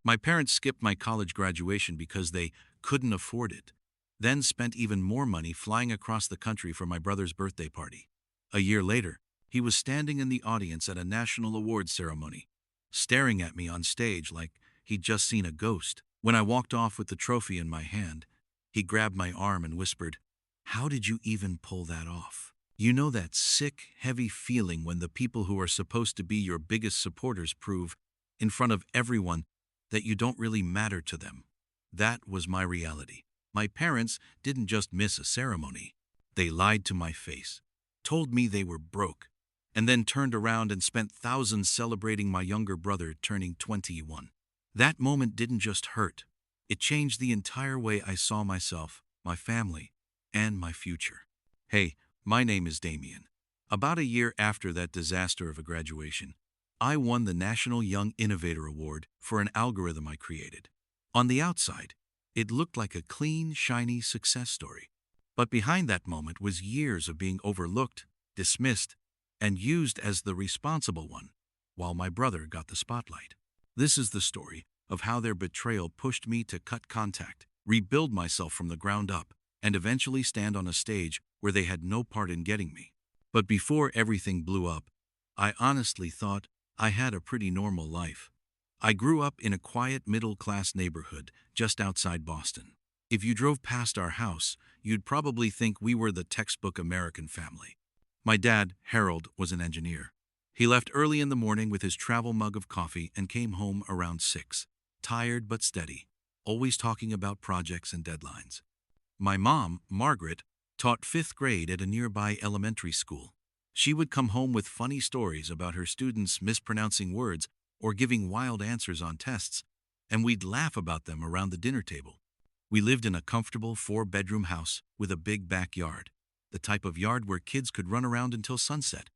My parents skipped my college graduation because they couldn't afford it, then spent even more money flying across the country for my brother's birthday party. A year later, he was standing in the audience at a national awards ceremony, staring at me on stage like he'd just seen a ghost. When I walked off with the trophy in my hand, he grabbed my arm and whispered, "How did you even pull that off?" You know that sick, heavy feeling when the people who are supposed to be your biggest supporters prove, in front of everyone, that you don't really matter to them. That was my reality. My parents didn't just miss a ceremony. They lied to my face, told me they were broke, and then turned around and spent thousands celebrating my younger brother turning 21. That moment didn't just hurt. It changed the entire way I saw myself, my family, and my future. Hey, my name is Damien. About a year after that disaster of a graduation, I won the National Young Innovator Award for an algorithm I created. On the outside, it looked like a clean, shiny success story. But behind that moment was years of being overlooked, dismissed, and used as the responsible one, while my brother got the spotlight. This is the story of how their betrayal pushed me to cut contact, rebuild myself from the ground up, and eventually stand on a stage where they had no part in getting me. But before everything blew up, I honestly thought I had a pretty normal life. I grew up in a quiet middle-class neighborhood just outside Boston. If you drove past our house, you'd probably think we were the textbook American family. My dad, Harold, was an engineer. He left early in the morning with his travel mug of coffee and came home around 6, tired but steady, always talking about projects and deadlines. My mom, Margaret, taught 5th grade at a nearby elementary school. She would come home with funny stories about her students mispronouncing words or giving wild answers on tests, and we'd laugh about them around the dinner table. We lived in a comfortable 4-bedroom house with a big backyard, the type of yard where kids could run around until sunset.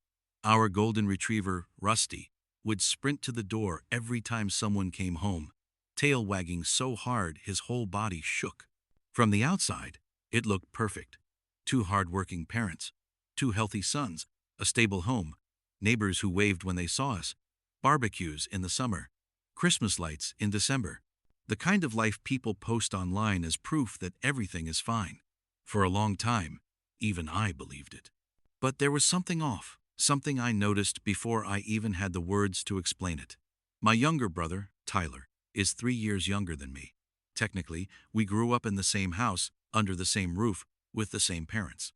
Our golden retriever, Rusty, would sprint to the door every time someone came home, tail wagging so hard his whole body shook. From the outside, it looked perfect. 2 hard-working parents, 2 healthy sons, a stable home, neighbors who waved when they saw us, barbecues in the summer, Christmas lights in December. The kind of life people post online as proof that everything is fine. For a long time, even I believed it. But there was something off, something I noticed before I even had the words to explain it. My younger brother, Tyler, is 3 years younger than me. Technically, we grew up in the same house, under the same roof, with the same parents.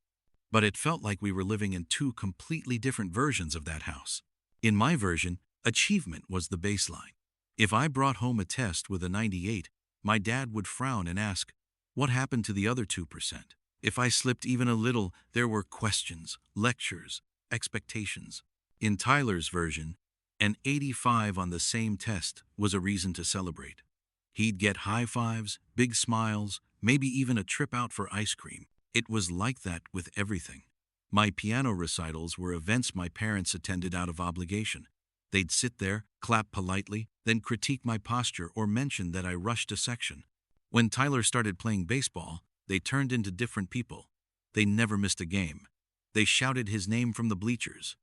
But it felt like we were living in 2 completely different versions of that house. In my version, achievement was the baseline. If I brought home a test with a 98, my dad would frown and ask, "What happened to the other 2%?" If I slipped even a little, there were questions, lectures, expectations. In Tyler's version, an 85 on the same test was a reason to celebrate. He'd get high fives, big smiles, maybe even a trip out for ice cream. It was like that with everything. My piano recitals were events my parents attended out of obligation. They'd sit there, clap politely, then critique my posture or mention that I rushed a section. When Tyler started playing baseball, they turned into different people. They never missed a game. They shouted his name from the bleachers.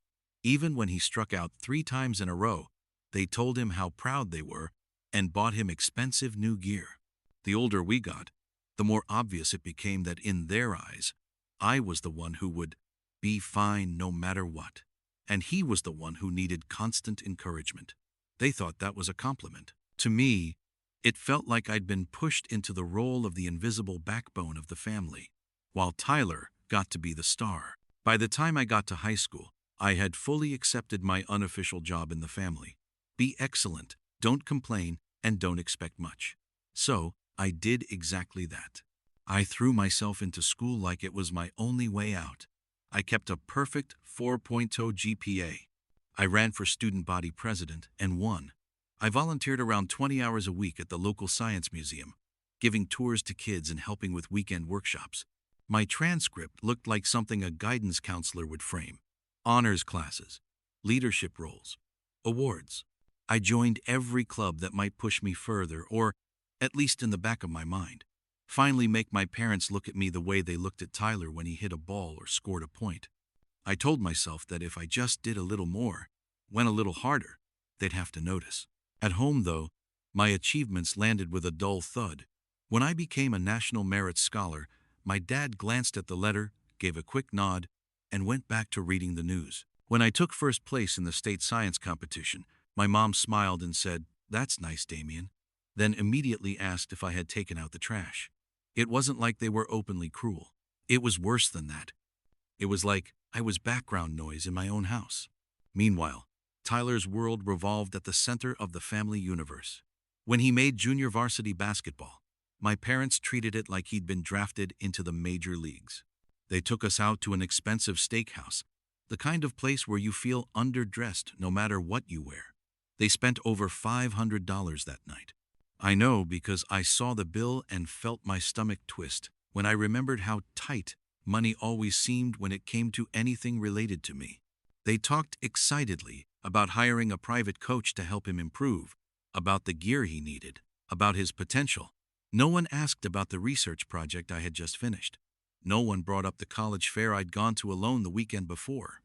Even when he struck out 3 times in a row, they told him how proud they were and bought him expensive new gear. The older we got, the more obvious it became that in their eyes, I was the one who would be fine no matter what, and he was the one who needed constant encouragement. They thought that was a compliment. To me, it felt like I'd been pushed into the role of the invisible backbone of the family, while Tyler got to be the star. By the time I got to high school, I had fully accepted my unofficial job in the family. Be excellent, don't complain, and don't expect much. So, I did exactly that. I threw myself into school like it was my only way out. I kept a perfect 4.0 GPA. I ran for student body president and won. I volunteered around 20 hours a week at the local science museum, giving tours to kids and helping with weekend workshops. My transcript looked like something a guidance counselor would frame. Honors classes, leadership roles, awards. I joined every club that might push me further, or, at least in the back of my mind, finally make my parents look at me the way they looked at Tyler when he hit a ball or scored a point. I told myself that if I just did a little more, went a little harder, they'd have to notice. At home, though, My achievements landed with a dull thud. When I became a National Merit Scholar, my dad glanced at the letter, gave a quick nod, and went back to reading the news. When I took first place in the state science competition, my mom smiled and said, "That's nice, Damien," then immediately asked if I had taken out the trash. It wasn't like they were openly cruel. It was worse than that. It was like I was background noise in my own house. Meanwhile, Tyler's world revolved at the center of the family universe. When he made junior varsity basketball, my parents treated it like he'd been drafted into the major leagues. They took us out to an expensive steakhouse, the kind of place where you feel underdressed no matter what you wear. They spent over $500 that night. I know because I saw the bill and felt my stomach twist when I remembered how tight money always seemed when it came to anything related to me. They talked excitedly about hiring a private coach to help him improve, about the gear he needed, about his potential. No one asked about the research project I had just finished. No one brought up the college fair I'd gone to alone the weekend before.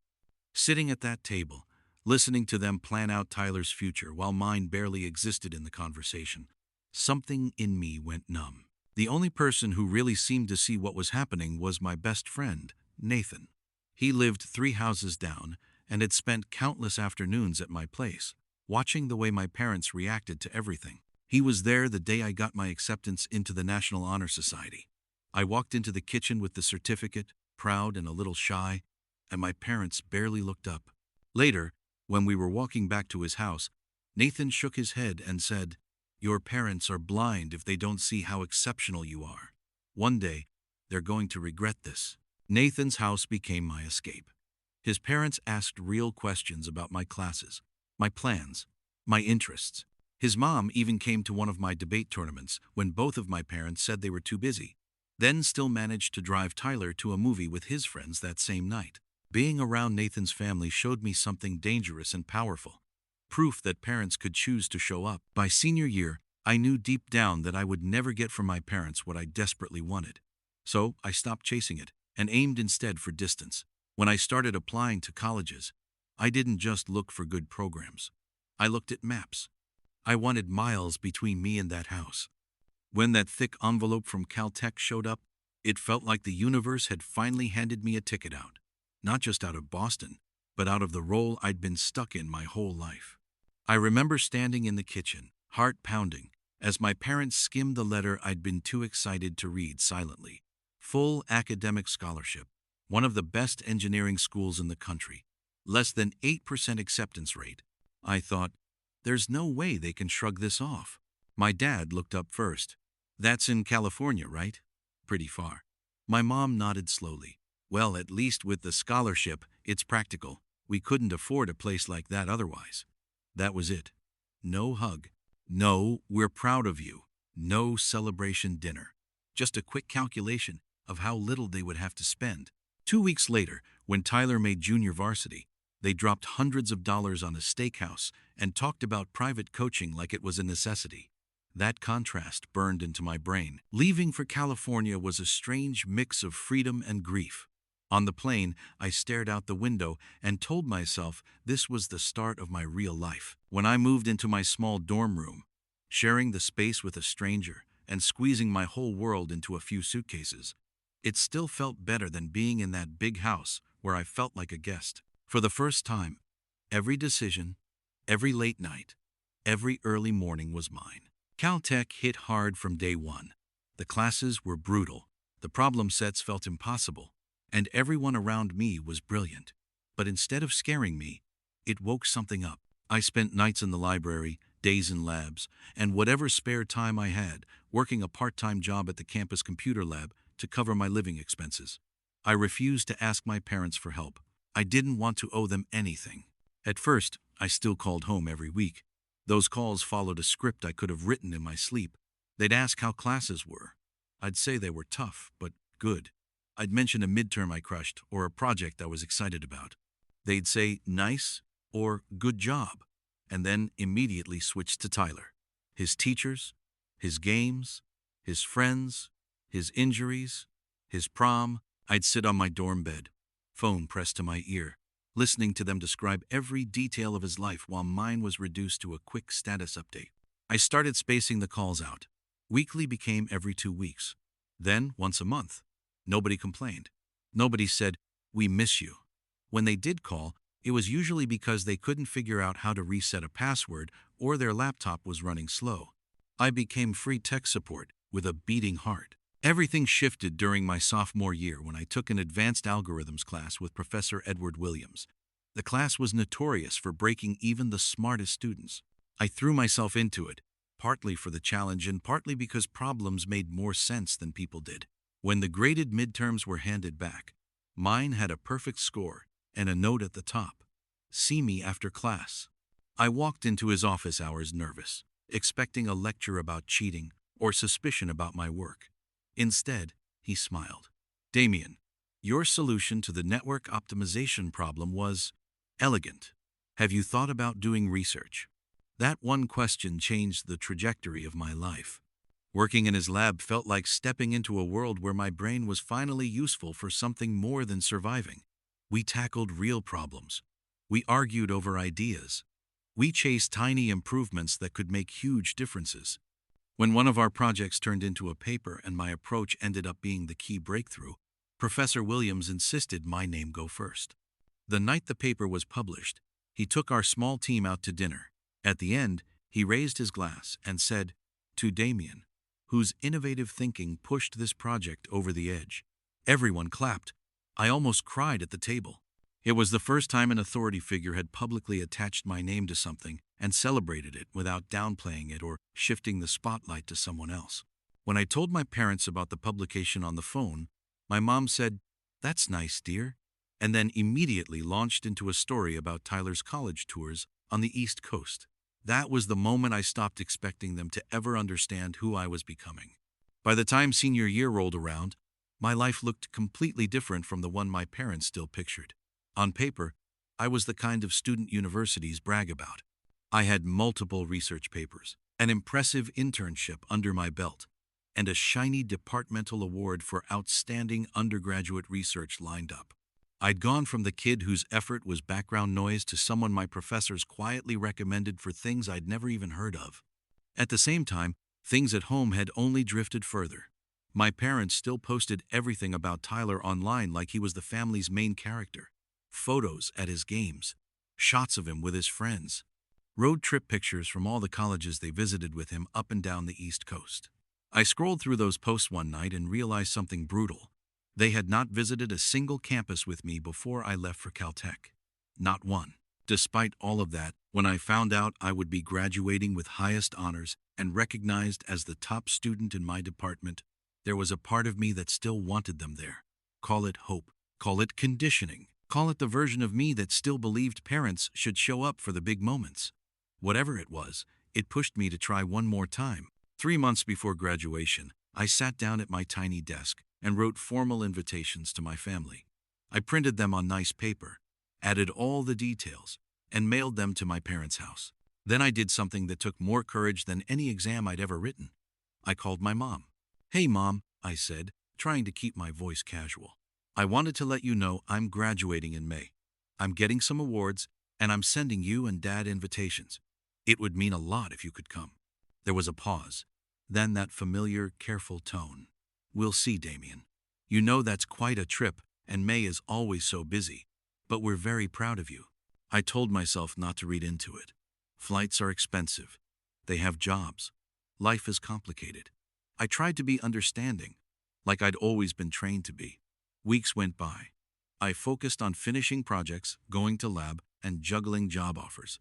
Sitting at that table, listening to them plan out Tyler's future while mine barely existed in the conversation, something in me went numb. The only person who really seemed to see what was happening was my best friend, Nathan. He lived 3 houses down and had spent countless afternoons at my place, watching the way my parents reacted to everything. He was there the day I got my acceptance into the National Honor Society. I walked into the kitchen with the certificate, proud and a little shy, and my parents barely looked up. Later, when we were walking back to his house, Nathan shook his head and said, "Your parents are blind if they don't see how exceptional you are. One day, they're going to regret this." Nathan's house became my escape. His parents asked real questions about my classes, my plans, my interests. His mom even came to one of my debate tournaments when both of my parents said they were too busy, then still managed to drive Tyler to a movie with his friends that same night. Being around Nathan's family showed me something dangerous and powerful. Proof that parents could choose to show up. By senior year, I knew deep down that I would never get from my parents what I desperately wanted. So I stopped chasing it and aimed instead for distance. When I started applying to colleges, I didn't just look for good programs. I looked at maps. I wanted miles between me and that house. When that thick envelope from Caltech showed up, it felt like the universe had finally handed me a ticket out. Not just out of Boston, but out of the role I'd been stuck in my whole life. I remember standing in the kitchen, heart pounding, as my parents skimmed the letter I'd been too excited to read silently. Full academic scholarship, one of the best engineering schools in the country, less than 8% acceptance rate. I thought, there's no way they can shrug this off. My dad looked up first. "That's in California, right?" "Pretty far." My mom nodded slowly. "Well, at least with the scholarship, it's practical. We couldn't afford a place like that otherwise." That was it. No hug. No, "we're proud of you." No celebration dinner. Just a quick calculation of how little they would have to spend. 2 weeks later, when Tyler made junior varsity, they dropped hundreds of dollars on a steakhouse and talked about private coaching like it was a necessity. That contrast burned into my brain. Leaving for California was a strange mix of freedom and grief. On the plane, I stared out the window and told myself this was the start of my real life. When I moved into my small dorm room, sharing the space with a stranger and squeezing my whole world into a few suitcases, it still felt better than being in that big house where I felt like a guest. For the first time, every decision, every late night, every early morning was mine. Caltech hit hard from day one. The classes were brutal, the problem sets felt impossible, and everyone around me was brilliant. But instead of scaring me, it woke something up. I spent nights in the library, days in labs, and whatever spare time I had, working a part-time job at the campus computer lab to cover my living expenses. I refused to ask my parents for help. I didn't want to owe them anything. At first, I still called home every week. Those calls followed a script I could have written in my sleep. They'd ask how classes were. I'd say they were tough, but good. I'd mention a midterm I crushed or a project I was excited about. They'd say nice or good job, and then immediately switch to Tyler. His teachers, his games, his friends, his injuries, his prom. I'd sit on my dorm bed, phone pressed to my ear, listening to them describe every detail of his life while mine was reduced to a quick status update. I started spacing the calls out. Weekly became every 2 weeks. Then, once a month. Nobody complained. Nobody said, "We miss you." When they did call, it was usually because they couldn't figure out how to reset a password or their laptop was running slow. I became free tech support with a beating heart. Everything shifted during my sophomore year when I took an advanced algorithms class with Professor Edward Williams. The class was notorious for breaking even the smartest students. I threw myself into it, partly for the challenge and partly because problems made more sense than people did. When the graded midterms were handed back, mine had a perfect score and a note at the top. "See me after class." I walked into his office hours nervous, expecting a lecture about cheating or suspicion about my work. Instead, he smiled. "Damien, your solution to the network optimization problem was elegant. Have you thought about doing research?" That one question changed the trajectory of my life. Working in his lab felt like stepping into a world where my brain was finally useful for something more than surviving. We tackled real problems. We argued over ideas. We chased tiny improvements that could make huge differences. When one of our projects turned into a paper and my approach ended up being the key breakthrough, Professor Williams insisted my name go first. The night the paper was published, he took our small team out to dinner. At the end, he raised his glass and said, "To Damien, whose innovative thinking pushed this project over the edge." Everyone clapped. I almost cried at the table. It was the first time an authority figure had publicly attached my name to something and celebrated it without downplaying it or shifting the spotlight to someone else. When I told my parents about the publication on the phone, my mom said, "That's nice, dear," and then immediately launched into a story about Tyler's college tours on the East Coast. That was the moment I stopped expecting them to ever understand who I was becoming. By the time senior year rolled around, my life looked completely different from the one my parents still pictured. On paper, I was the kind of student universities brag about. I had multiple research papers, an impressive internship under my belt, and a shiny departmental award for outstanding undergraduate research lined up. I'd gone from the kid whose effort was background noise to someone my professors quietly recommended for things I'd never even heard of. At the same time, things at home had only drifted further. My parents still posted everything about Tyler online like he was the family's main character. Photos at his games, shots of him with his friends, road trip pictures from all the colleges they visited with him up and down the East Coast. I scrolled through those posts one night and realized something brutal. They had not visited a single campus with me before I left for Caltech. Not one. Despite all of that, when I found out I would be graduating with highest honors and recognized as the top student in my department, there was a part of me that still wanted them there. Call it hope. Call it conditioning. Call it the version of me that still believed parents should show up for the big moments. Whatever it was, it pushed me to try one more time. 3 months before graduation, I sat down at my tiny desk and wrote formal invitations to my family. I printed them on nice paper, added all the details, and mailed them to my parents' house. Then I did something that took more courage than any exam I'd ever written. I called my mom. "Hey, Mom," I said, trying to keep my voice casual. "I wanted to let you know I'm graduating in May. I'm getting some awards, and I'm sending you and Dad invitations. It would mean a lot if you could come." There was a pause, then that familiar, careful tone. "We'll see, Damien. You know that's quite a trip, and May is always so busy, but we're very proud of you." I told myself not to read into it. Flights are expensive. They have jobs. Life is complicated. I tried to be understanding, like I'd always been trained to be. Weeks went by. I focused on finishing projects, going to lab, and juggling job offers.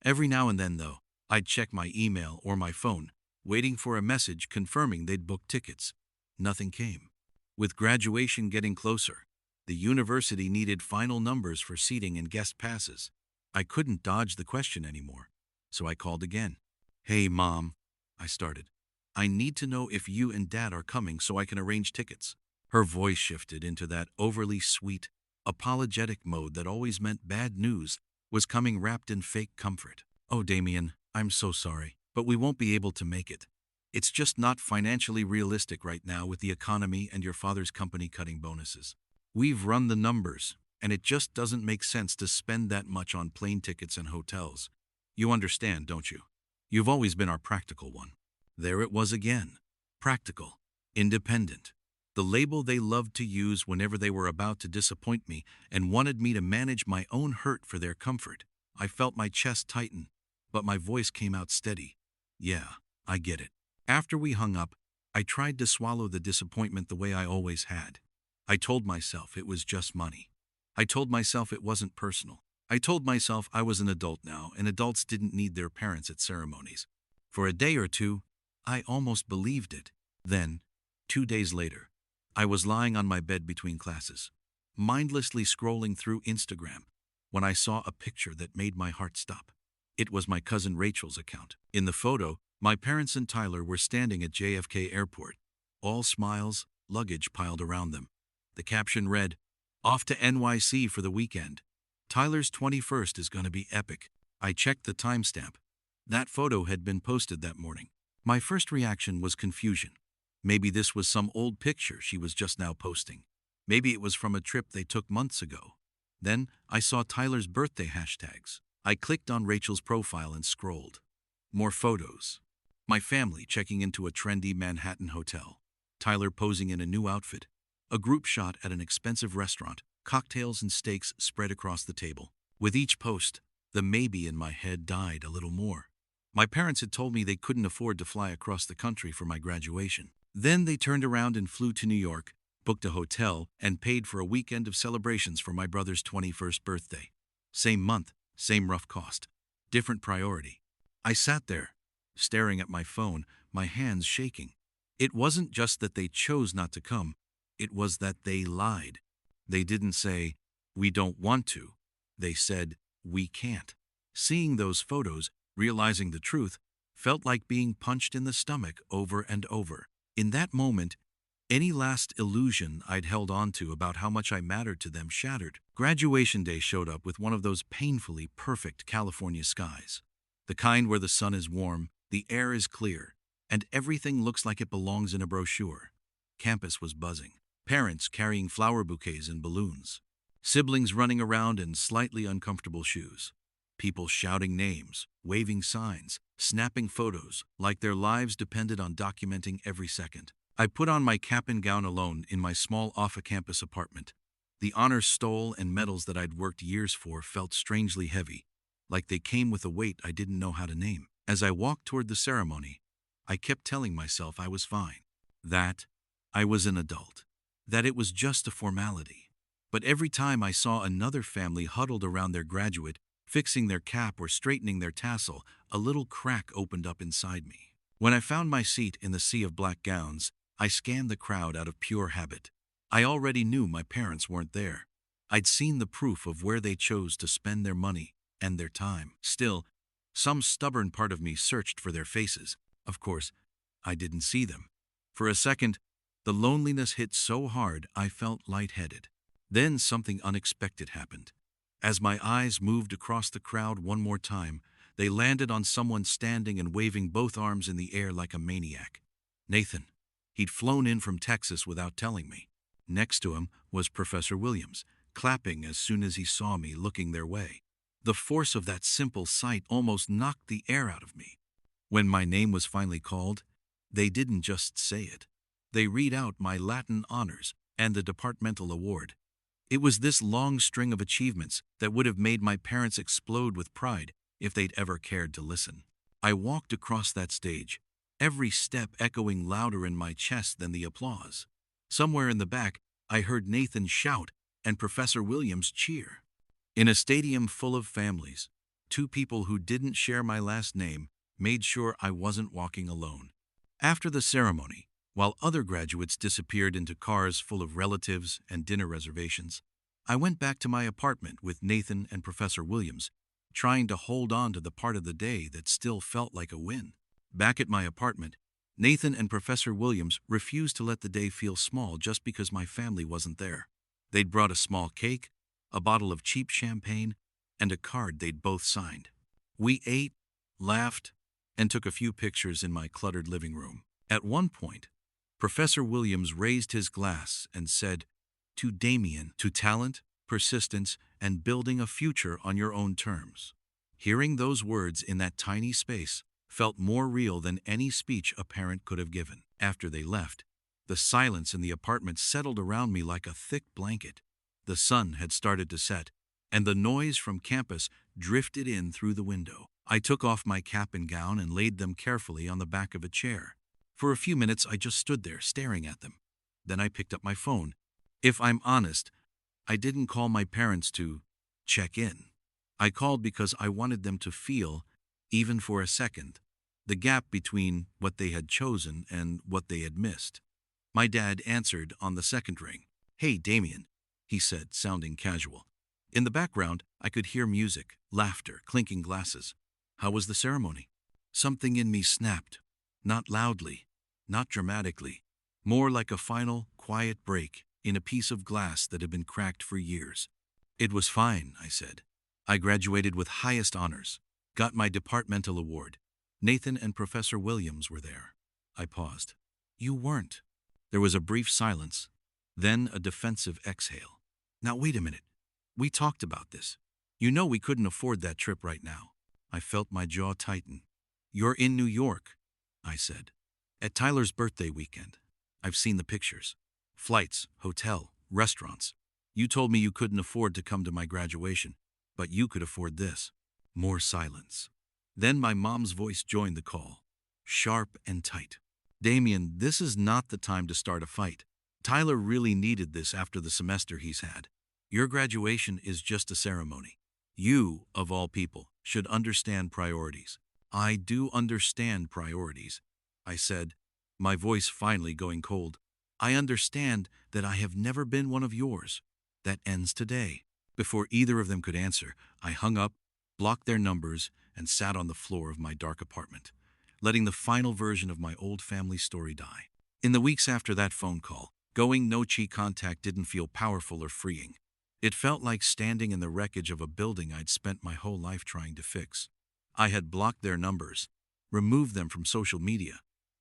Every now and then, though, I'd check my email or my phone, waiting for a message confirming they'd booked tickets. Nothing came. With graduation getting closer, the university needed final numbers for seating and guest passes. I couldn't dodge the question anymore, so I called again. "Hey, Mom," I started. "I need to know if you and Dad are coming so I can arrange tickets." Her voice shifted into that overly sweet, apologetic mode that always meant bad news was coming wrapped in fake comfort. "Oh, Damien, I'm so sorry, but we won't be able to make it. It's just not financially realistic right now with the economy and your father's company cutting bonuses. We've run the numbers, and it just doesn't make sense to spend that much on plane tickets and hotels. You understand, don't you?" You've always been our practical one. There it was again. Practical. Independent. The label they loved to use whenever they were about to disappoint me and wanted me to manage my own hurt for their comfort. I felt my chest tighten, but my voice came out steady. Yeah, I get it. After we hung up, I tried to swallow the disappointment the way I always had. I told myself it was just money. I told myself it wasn't personal. I told myself I was an adult now and adults didn't need their parents at ceremonies. For a day or two, I almost believed it. Then, 2 days later, I was lying on my bed between classes, mindlessly scrolling through Instagram, when I saw a picture that made my heart stop. It was my cousin Rachel's account. In the photo, my parents and Tyler were standing at JFK Airport, all smiles, luggage piled around them. The caption read, "Off to NYC for the weekend. Tyler's 21st is going to be epic." I checked the timestamp. That photo had been posted that morning. My first reaction was confusion. Maybe this was some old picture she was just now posting. Maybe it was from a trip they took months ago. Then I saw Tyler's birthday hashtags. I clicked on Rachel's profile and scrolled. More photos. My family checking into a trendy Manhattan hotel. Tyler posing in a new outfit. A group shot at an expensive restaurant. Cocktails and steaks spread across the table. With each post, the maybe in my head died a little more. My parents had told me they couldn't afford to fly across the country for my graduation. Then they turned around and flew to New York, booked a hotel, and paid for a weekend of celebrations for my brother's 21st birthday. Same month, same rough cost. Different priority. I sat there, staring at my phone, my hands shaking. It wasn't just that they chose not to come, it was that they lied. They didn't say, "We don't want to." They said, "We can't." Seeing those photos, realizing the truth, felt like being punched in the stomach over and over. In that moment, any last illusion I'd held on to about how much I mattered to them shattered. Graduation day showed up with one of those painfully perfect California skies. The kind where the sun is warm, the air is clear, and everything looks like it belongs in a brochure. Campus was buzzing. Parents carrying flower bouquets and balloons. Siblings running around in slightly uncomfortable shoes. People shouting names, waving signs, snapping photos, like their lives depended on documenting every second. I put on my cap and gown alone in my small off-campus apartment. The honors stole and medals that I'd worked years for felt strangely heavy, like they came with a weight I didn't know how to name. As I walked toward the ceremony, I kept telling myself I was fine, that I was an adult, that it was just a formality. But every time I saw another family huddled around their graduate, fixing their cap or straightening their tassel, a little crack opened up inside me. When I found my seat in the sea of black gowns, I scanned the crowd out of pure habit. I already knew my parents weren't there. I'd seen the proof of where they chose to spend their money and their time. Still, some stubborn part of me searched for their faces. Of course, I didn't see them. For a second, the loneliness hit so hard I felt lightheaded. Then something unexpected happened. As my eyes moved across the crowd one more time, they landed on someone standing and waving both arms in the air like a maniac. Nathan. He'd flown in from Texas without telling me. Next to him was Professor Williams, clapping as soon as he saw me looking their way. The force of that simple sight almost knocked the air out of me. When my name was finally called, they didn't just say it. They read out my Latin honors and the departmental award. It was this long string of achievements that would have made my parents explode with pride if they'd ever cared to listen. I walked across that stage, every step echoing louder in my chest than the applause. Somewhere in the back, I heard Nathan shout and Professor Williams cheer. In a stadium full of families, two people who didn't share my last name made sure I wasn't walking alone. After the ceremony, while other graduates disappeared into cars full of relatives and dinner reservations, I went back to my apartment with Nathan and Professor Williams, trying to hold on to the part of the day that still felt like a win. Back at my apartment, Nathan and Professor Williams refused to let the day feel small just because my family wasn't there. They'd brought a small cake, a bottle of cheap champagne, and a card they'd both signed. We ate, laughed, and took a few pictures in my cluttered living room. At one point, Professor Williams raised his glass and said, "To Damien, to talent, persistence, and building a future on your own terms." Hearing those words in that tiny space felt more real than any speech a parent could have given. After they left, the silence in the apartment settled around me like a thick blanket. The sun had started to set, and the noise from campus drifted in through the window. I took off my cap and gown and laid them carefully on the back of a chair. For a few minutes, I just stood there staring at them. Then I picked up my phone. If I'm honest, I didn't call my parents to check in. I called because I wanted them to feel, even for a second, the gap between what they had chosen and what they had missed. My dad answered on the second ring. "Hey, Damien," he said, sounding casual. In the background, I could hear music, laughter, clinking glasses. "How was the ceremony?" Something in me snapped. Not loudly, not dramatically. More like a final, quiet break in a piece of glass that had been cracked for years. "It was fine," I said. "I graduated with highest honors. Got my departmental award. Nathan and Professor Williams were there." I paused. "You weren't." There was a brief silence, then a defensive exhale. "Now wait a minute. We talked about this. You know we couldn't afford that trip right now." I felt my jaw tighten. "You're in New York," I said. "At Tyler's birthday weekend. I've seen the pictures. Flights, hotel, restaurants. You told me you couldn't afford to come to my graduation, but you could afford this." More silence. Then my mom's voice joined the call, sharp and tight. "Damien, this is not the time to start a fight. Tyler really needed this after the semester he's had. Your graduation is just a ceremony. You, of all people, should understand priorities." "I do understand priorities," I said, my voice finally going cold. "I understand that I have never been one of yours. That ends today." Before either of them could answer, I hung up, blocked their numbers, and sat on the floor of my dark apartment, letting the final version of my old family story die. In the weeks after that phone call, going no-chi contact didn't feel powerful or freeing. It felt like standing in the wreckage of a building I'd spent my whole life trying to fix. I had blocked their numbers, removed them from social media,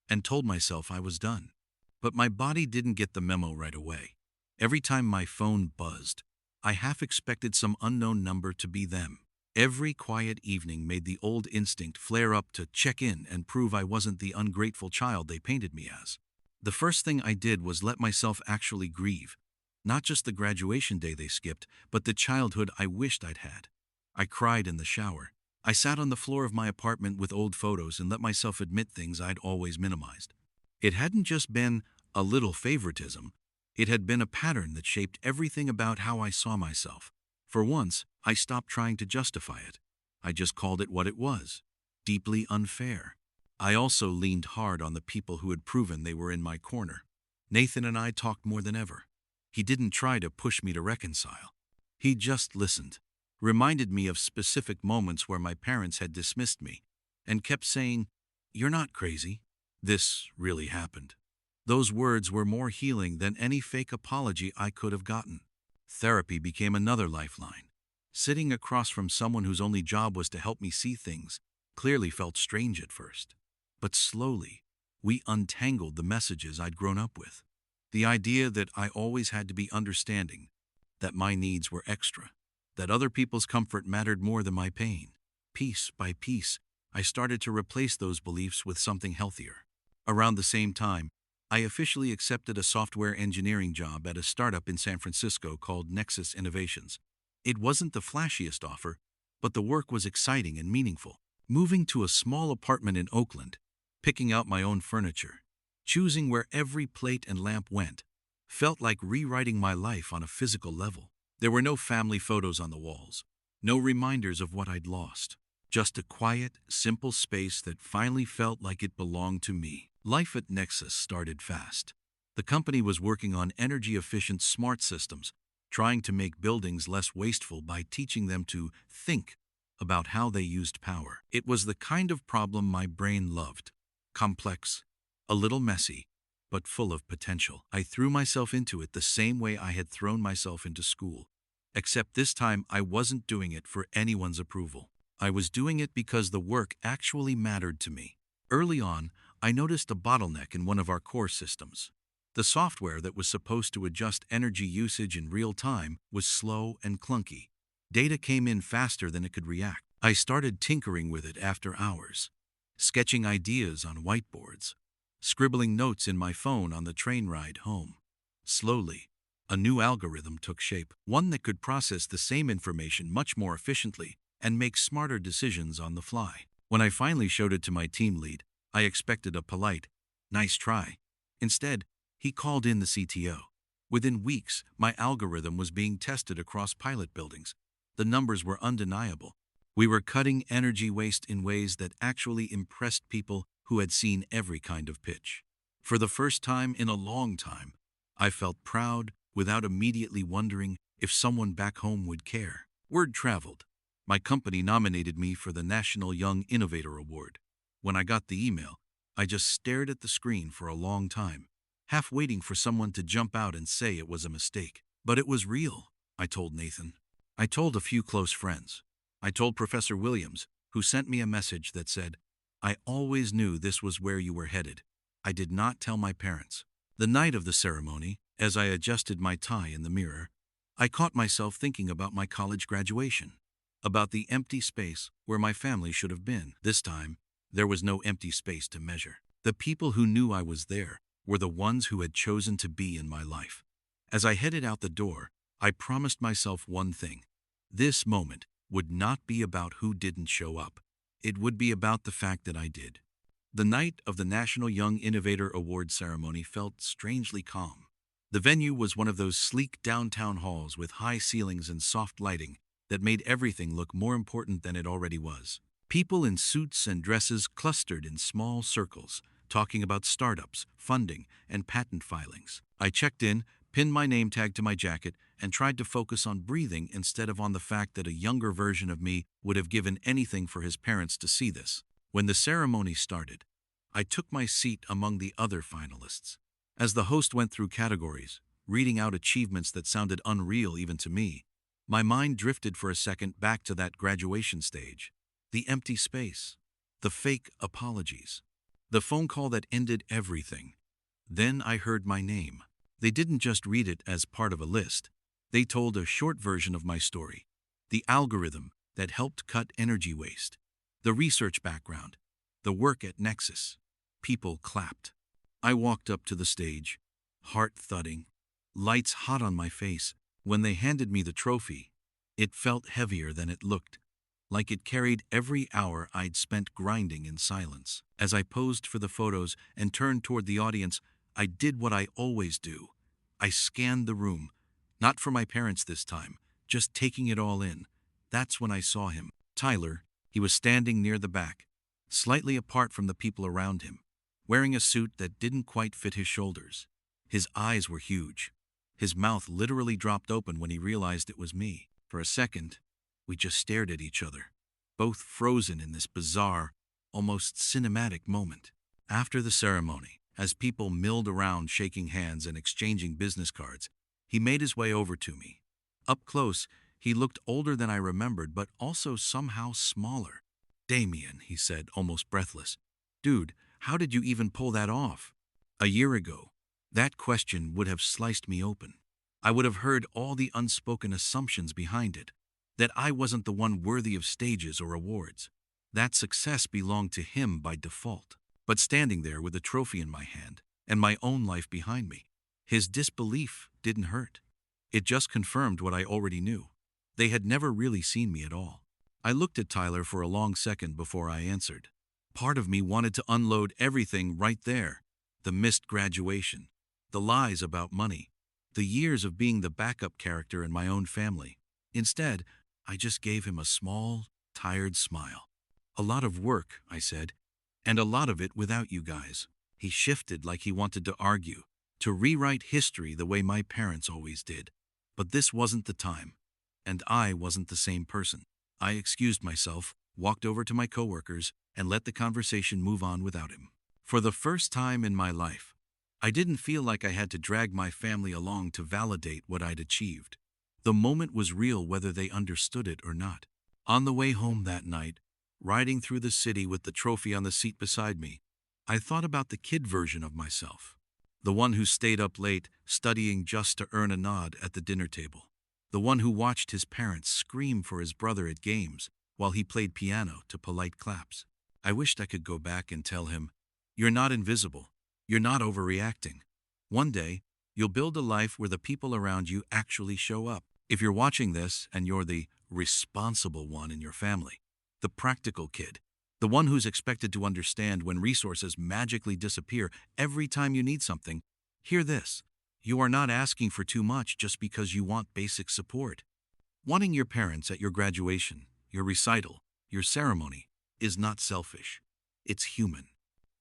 and told myself I was done. But my body didn't get the memo right away. Every time my phone buzzed, I half expected some unknown number to be them. Every quiet evening made the old instinct flare up to check in and prove I wasn't the ungrateful child they painted me as. The first thing I did was let myself actually grieve. Not just the graduation day they skipped, but the childhood I wished I'd had. I cried in the shower. I sat on the floor of my apartment with old photos and let myself admit things I'd always minimized. It hadn't just been a little favoritism. It had been a pattern that shaped everything about how I saw myself. For once, I stopped trying to justify it. I just called it what it was: deeply unfair. I also leaned hard on the people who had proven they were in my corner. Nathan and I talked more than ever. He didn't try to push me to reconcile. He just listened, reminded me of specific moments where my parents had dismissed me, and kept saying, "You're not crazy. This really happened." Those words were more healing than any fake apology I could have gotten. Therapy became another lifeline. Sitting across from someone whose only job was to help me see things clearly felt strange at first. But slowly, we untangled the messages I'd grown up with. The idea that I always had to be understanding, that my needs were extra, that other people's comfort mattered more than my pain. Piece by piece, I started to replace those beliefs with something healthier. Around the same time, I officially accepted a software engineering job at a startup in San Francisco called Nexus Innovations. It wasn't the flashiest offer, but the work was exciting and meaningful. Moving to a small apartment in Oakland, picking out my own furniture, choosing where every plate and lamp went, felt like rewriting my life on a physical level. There were no family photos on the walls, no reminders of what I'd lost. Just a quiet, simple space that finally felt like it belonged to me. Life at Nexus started fast. The company was working on energy-efficient smart systems, trying to make buildings less wasteful by teaching them to think about how they used power. It was the kind of problem my brain loved. Complex, a little messy, but full of potential. I threw myself into it the same way I had thrown myself into school. Except this time I wasn't doing it for anyone's approval. I was doing it because the work actually mattered to me. Early on, I noticed a bottleneck in one of our core systems. The software that was supposed to adjust energy usage in real time was slow and clunky. Data came in faster than it could react. I started tinkering with it after hours. sketching ideas on whiteboards, scribbling notes in my phone on the train ride home. Slowly, a new algorithm took shape, one that could process the same information much more efficiently and make smarter decisions on the fly. When I finally showed it to my team lead, I expected a polite, "Nice try." Instead, he called in the CTO. Within weeks, my algorithm was being tested across pilot buildings. The numbers were undeniable. We were cutting energy waste in ways that actually impressed people who had seen every kind of pitch. For the first time in a long time, I felt proud without immediately wondering if someone back home would care. Word traveled. My company nominated me for the National Young Innovator Award. When I got the email, I just stared at the screen for a long time, half waiting for someone to jump out and say it was a mistake. But it was real, I told Nathan. I told a few close friends. I told Professor Williams, who sent me a message that said, "I always knew this was where you were headed." I did not tell my parents. The night of the ceremony, as I adjusted my tie in the mirror, I caught myself thinking about my college graduation, about the empty space where my family should have been. This time, there was no empty space to measure. The people who knew I was there were the ones who had chosen to be in my life. As I headed out the door, I promised myself one thing. This moment would not be about who didn't show up. It would be about the fact that I did. The night of the National Young Innovator Award ceremony felt strangely calm. The venue was one of those sleek downtown halls with high ceilings and soft lighting that made everything look more important than it already was. People in suits and dresses clustered in small circles, talking about startups, funding, and patent filings. I checked in, pinned my name tag to my jacket, and tried to focus on breathing instead of on the fact that a younger version of me would have given anything for his parents to see this. When the ceremony started, I took my seat among the other finalists. As the host went through categories, reading out achievements that sounded unreal even to me, my mind drifted for a second back to that graduation stage. The empty space, the fake apologies, the phone call that ended everything. Then I heard my name. They didn't just read it as part of a list. They told a short version of my story, the algorithm that helped cut energy waste, the research background, the work at Nexus. People clapped. I walked up to the stage, heart thudding, lights hot on my face. When they handed me the trophy, it felt heavier than it looked, like it carried every hour I'd spent grinding in silence. As I posed for the photos and turned toward the audience, I did what I always do. I scanned the room, not for my parents this time, just taking it all in. That's when I saw him. Tyler, he was standing near the back, slightly apart from the people around him, wearing a suit that didn't quite fit his shoulders. His eyes were huge. His mouth literally dropped open when he realized it was me. For a second, we just stared at each other, both frozen in this bizarre, almost cinematic moment. After the ceremony, as people milled around shaking hands and exchanging business cards, he made his way over to me. Up close, he looked older than I remembered, but also somehow smaller. "Damien," he said, almost breathless. "Dude, how did you even pull that off?" A year ago, that question would have sliced me open. I would have heard all the unspoken assumptions behind it, that I wasn't the one worthy of stages or awards, that success belonged to him by default. But standing there with a trophy in my hand and my own life behind me, his disbelief didn't hurt. It just confirmed what I already knew. They had never really seen me at all. I looked at Tyler for a long second before I answered. Part of me wanted to unload everything right there. The missed graduation, the lies about money, the years of being the backup character in my own family. Instead, I just gave him a small, tired smile. "A lot of work," I said, "and a lot of it without you guys." He shifted like he wanted to argue, to rewrite history the way my parents always did. But this wasn't the time, and I wasn't the same person. I excused myself, walked over to my coworkers, and let the conversation move on without him. For the first time in my life, I didn't feel like I had to drag my family along to validate what I'd achieved. The moment was real whether they understood it or not. On the way home that night, riding through the city with the trophy on the seat beside me, I thought about the kid version of myself. The one who stayed up late, studying just to earn a nod at the dinner table. The one who watched his parents scream for his brother at games while he played piano to polite claps. I wished I could go back and tell him, "You're not invisible. You're not overreacting. One day, you'll build a life where the people around you actually show up." If you're watching this and you're the responsible one in your family, the practical kid, the one who's expected to understand when resources magically disappear every time you need something, hear this. You are not asking for too much just because you want basic support. Wanting your parents at your graduation, your recital, your ceremony is not selfish. It's human.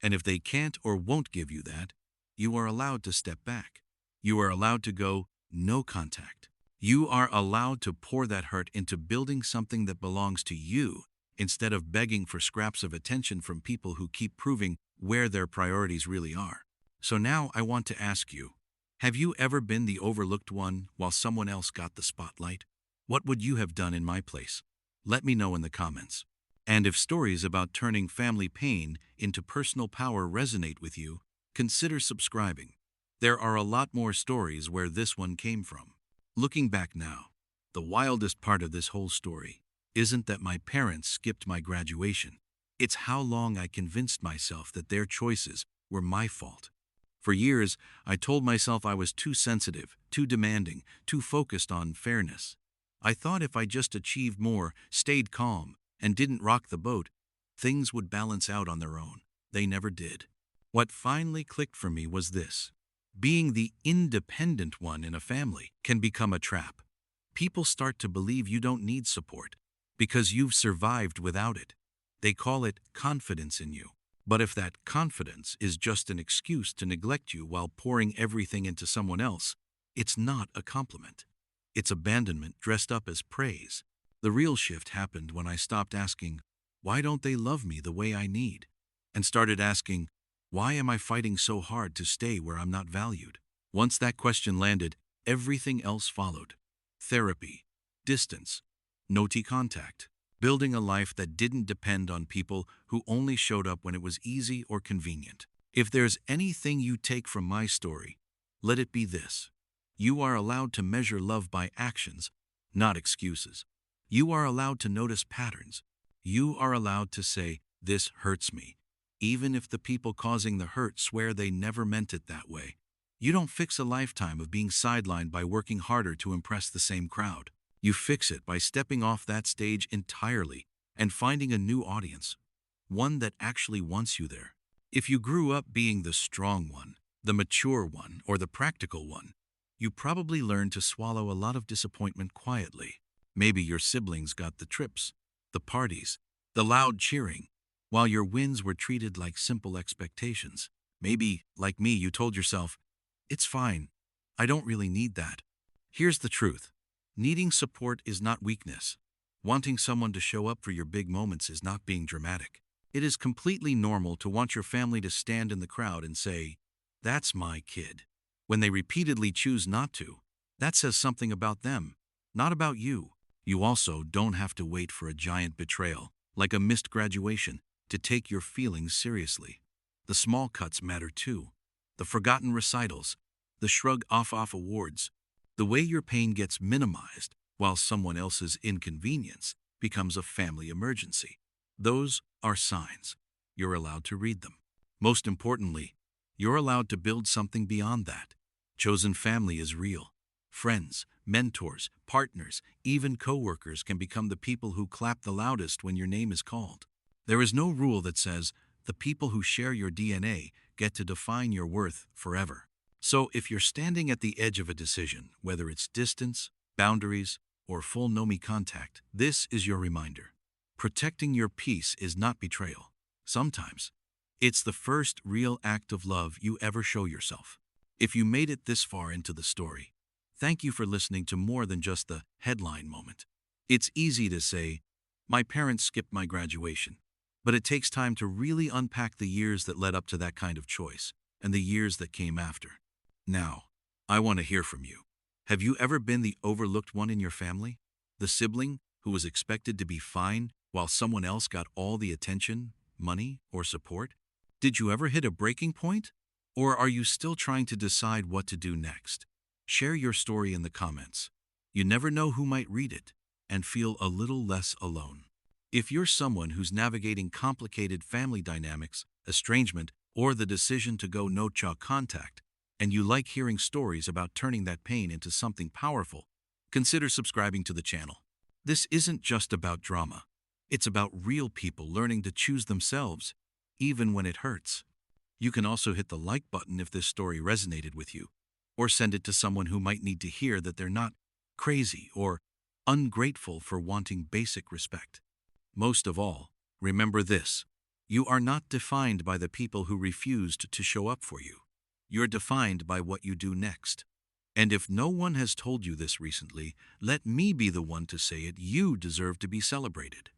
And if they can't or won't give you that, you are allowed to step back. You are allowed to go, no contact. You are allowed to pour that hurt into building something that belongs to you instead of begging for scraps of attention from people who keep proving where their priorities really are. So now I want to ask you, have you ever been the overlooked one while someone else got the spotlight? What would you have done in my place? Let me know in the comments. And if stories about turning family pain into personal power resonate with you, consider subscribing. There are a lot more stories where this one came from. Looking back now, the wildest part of this whole story isn't that my parents skipped my graduation. It's how long I convinced myself that their choices were my fault. For years, I told myself I was too sensitive, too demanding, too focused on fairness. I thought if I just achieved more, stayed calm, and didn't rock the boat, things would balance out on their own. They never did. What finally clicked for me was this. Being the independent one in a family can become a trap. People start to believe you don't need support because you've survived without it. They call it confidence in you. But if that confidence is just an excuse to neglect you while pouring everything into someone else, it's not a compliment. It's abandonment dressed up as praise. The real shift happened when I stopped asking, "Why don't they love me the way I need?" and started asking, "Why am I fighting so hard to stay where I'm not valued?" Once that question landed, everything else followed. Therapy, distance, no-T contact, building a life that didn't depend on people who only showed up when it was easy or convenient. If there's anything you take from my story, let it be this. You are allowed to measure love by actions, not excuses. You are allowed to notice patterns. You are allowed to say, "This hurts me," even if the people causing the hurt swear they never meant it that way. You don't fix a lifetime of being sidelined by working harder to impress the same crowd. You fix it by stepping off that stage entirely and finding a new audience, one that actually wants you there. If you grew up being the strong one, the mature one, or the practical one, you probably learned to swallow a lot of disappointment quietly. Maybe your siblings got the trips, the parties, the loud cheering, while your wins were treated like simple expectations. Maybe, like me, you told yourself, "It's fine. I don't really need that." Here's the truth. Needing support is not weakness. Wanting someone to show up for your big moments is not being dramatic. It is completely normal to want your family to stand in the crowd and say, "That's my kid." When they repeatedly choose not to, that says something about them, not about you. You also don't have to wait for a giant betrayal, like a missed graduation, to take your feelings seriously. The small cuts matter too. The forgotten recitals, the shrug off awards, the way your pain gets minimized while someone else's inconvenience becomes a family emergency. Those are signs. You're allowed to read them. Most importantly, you're allowed to build something beyond that. Chosen family is real. Friends, mentors, partners, even coworkers can become the people who clap the loudest when your name is called. There is no rule that says the people who share your DNA get to define your worth forever. So if you're standing at the edge of a decision, whether it's distance, boundaries, or full no-me contact, this is your reminder. Protecting your peace is not betrayal. Sometimes, it's the first real act of love you ever show yourself. If you made it this far into the story, thank you for listening to more than just the headline moment. It's easy to say, "My parents skipped my graduation," but it takes time to really unpack the years that led up to that kind of choice and the years that came after. Now, I want to hear from you. Have you ever been the overlooked one in your family? The sibling who was expected to be fine while someone else got all the attention, money, or support? Did you ever hit a breaking point? Or are you still trying to decide what to do next? Share your story in the comments. You never know who might read it and feel a little less alone. If you're someone who's navigating complicated family dynamics, estrangement, or the decision to go no-chaw contact, and you like hearing stories about turning that pain into something powerful, consider subscribing to the channel. This isn't just about drama. It's about real people learning to choose themselves, even when it hurts. You can also hit the like button if this story resonated with you, or send it to someone who might need to hear that they're not crazy or ungrateful for wanting basic respect. Most of all, remember this: you are not defined by the people who refused to show up for you. You're defined by what you do next. And if no one has told you this recently, let me be the one to say it: you deserve to be celebrated.